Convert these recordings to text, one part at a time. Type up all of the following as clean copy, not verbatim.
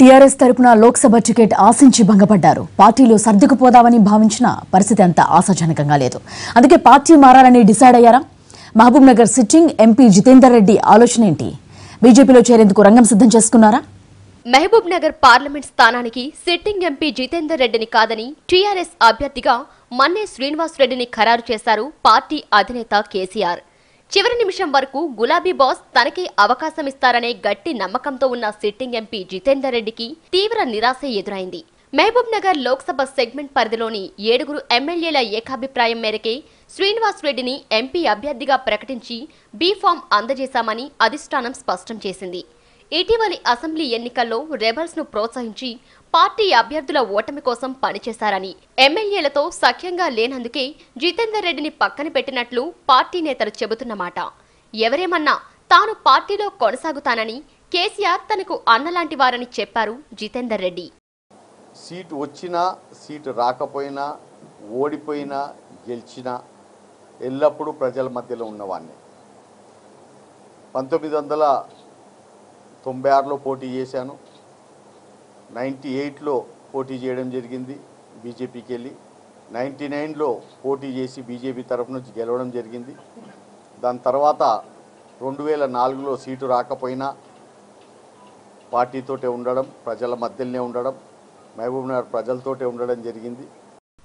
TRS తరపున Lok Sabha ticket ఆశించి భంగపడ్డారు. పార్టీలో సర్దుకుపోదామని భావించిన పరిస్థితి అంత ఆశాజనకంగా లేదు. అందుకే పార్టీ మారాలని డిసైడ్ అయ్యారా? మహబూబ్ నగర్ సిట్టింగ్ ఎంపీ జితేందర్ రెడ్డి ఆలోచన ఏంటి? బీజేపీలో చేరేందుకు రంగం సిద్ధం చేసుకున్నారా? మహబూబ్ నగర్ పార్లమెంట్ స్థానానికి సిట్టింగ్ ఎంపీ జితేందర్ రెడ్డిని కాదని టీఆర్ఎస్ అభ్యర్థిగా మన్నే శ్రీనివాస్ రెడ్డిని ఖరారు చేశారు పార్టీ అధినేత కేసీఆర్. చివరి నిమిషం వరకు గులాబీ బాస్ తనకే అవకాశం ఇస్తారనే గట్టి నమ్మకంతో ఉన్న సిట్టింగ్ ఎంపీ జితేందర్ రెడ్డికి తీవ్ర నిరాశ ఎదురైంది. మహబూబ్ నగర్ లోక్సభ సెగ్మెంట్ పరిధిలోని 7 ఎమ్మెల్యేల ఏకాభిప్రాయం మేరకే శ్రీనివాస్ రెడ్డిని ఎంపీ అభ్యర్థిగా ప్రకటించి బీఫామ్ అందజేశామని అధిష్టానం స్పష్టం చేసింది. ఇటీవలి అసెంబ్లీ ఎన్నికల్లో రెబల్స్ ను ప్రోత్సహించి పార్టీ అభ్యర్థుల ఓటమి కోసం పనిచేశారని, ఎమ్మెల్యేలతో సఖ్యంగా లేనందుకే జితేందర్ రెడ్డిని పక్కన పెట్టినట్లు పార్టీ నేతలు చెబుతున్నమాట. ఎవరేమన్నా తాను పార్టీలో కొనసాగుతానని కేసీఆర్ తనకు అన్నలాంటి వారని చెప్పారు జితేందర్ రెడ్డి. సీటు వచ్చినా సీటు రాకపోయినా ఓడిపోయినా గెలిచినా ఎల్లప్పుడూ ప్రజల మధ్యలో ఉన్నవాడిని. 1996లో పోటీ చేశాను. 98లో పోటీ చేయడం జరిగింది బీజేపీకి వెళ్ళి. 99లో పోటీ చేసి బీజేపీ తరఫు నుంచి గెలవడం జరిగింది. దాని తర్వాత 2004లో సీటు రాకపోయినా పార్టీతోటే ఉండడం, ప్రజల మధ్యలోనే ఉండడం, మహబూబ్ నగర్ ప్రజలతోటే ఉండడం జరిగింది.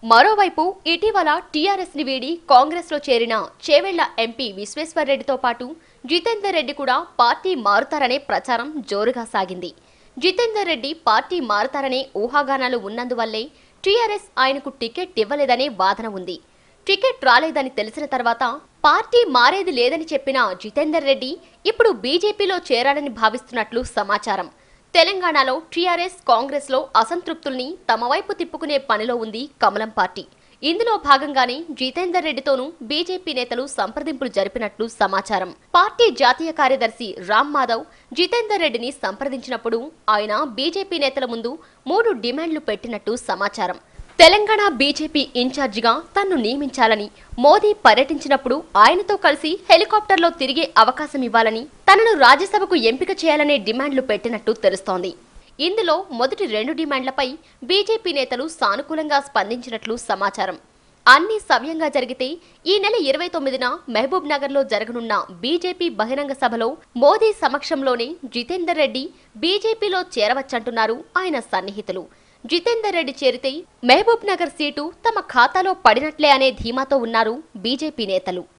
మరోవైపు ఇటీవల టీఆర్ఎస్ ని వీడి కాంగ్రెస్ లో చేరిన చేవెళ్ల ఎంపీ విశ్వేశ్వర్ రెడ్డితో పాటు జితేందర్ రెడ్డి కూడా పార్టీ మారుతారనే ప్రచారం జోరుగా సాగింది. జితేందర్ రెడ్డి పార్టీ మారుతారనే ఊహాగానాలు ఉన్నందువల్లే టీఆర్ఎస్ ఆయనకు టికెట్ ఇవ్వలేదనే వాదన ఉంది. టికెట్ రాలేదని తెలిసిన తర్వాత పార్టీ మారేది లేదని చెప్పిన జితేందర్ రెడ్డి ఇప్పుడు బీజేపీలో చేరాలని భావిస్తున్నట్లు సమాచారం. తెలంగాణలో టీఆర్ఎస్ కాంగ్రెస్ లో అసంతృప్తుల్ని తమ వైపు తిప్పుకునే పనిలో ఉంది కమలం పార్టీ. ఇందులో భాగంగానే జితేందర్ రెడ్డితోనూ బీజేపీ నేతలు సంప్రదింపులు జరిపినట్లు సమాచారం. పార్టీ జాతీయ కార్యదర్శి రామ్ మాధవ్ జితేందర్ రెడ్డిని సంప్రదించినప్పుడు ఆయన బీజేపీ నేతల ముందు 3 డిమాండ్లు పెట్టినట్టు సమాచారం. తెలంగాణ బీజేపీ ఇన్ఛార్జిగా తన్ను నియమించాలని, మోదీ పర్యటించినప్పుడు ఆయనతో కలిసి హెలికాప్టర్లో తిరిగే అవకాశం ఇవ్వాలని, తనను రాజ్యసభకు ఎంపిక చేయాలనే డిమాండ్లు పెట్టినట్టు తెలుస్తోంది. ఇందులో మొదటి 2 డిమాండ్లపై బీజేపీ నేతలు సానుకూలంగా స్పందించినట్లు సమాచారం. అన్ని సవ్యంగా జరిగితే ఈ నెల 29న మహబూబ్ నగర్లో జరగనున్న బీజేపీ బహిరంగ సభలో మోదీ సమక్షంలోనే జితేందర్ రెడ్డి బీజేపీలో చేరవచ్చంటున్నారు ఆయన సన్నిహితులు. జితేందర్ రెడ్డి చేరితే మహబూబ్ నగర్ సీటు తమ ఖాతాలో పడినట్లే అనే ధీమాతో ఉన్నారు బీజేపీ నేతలు.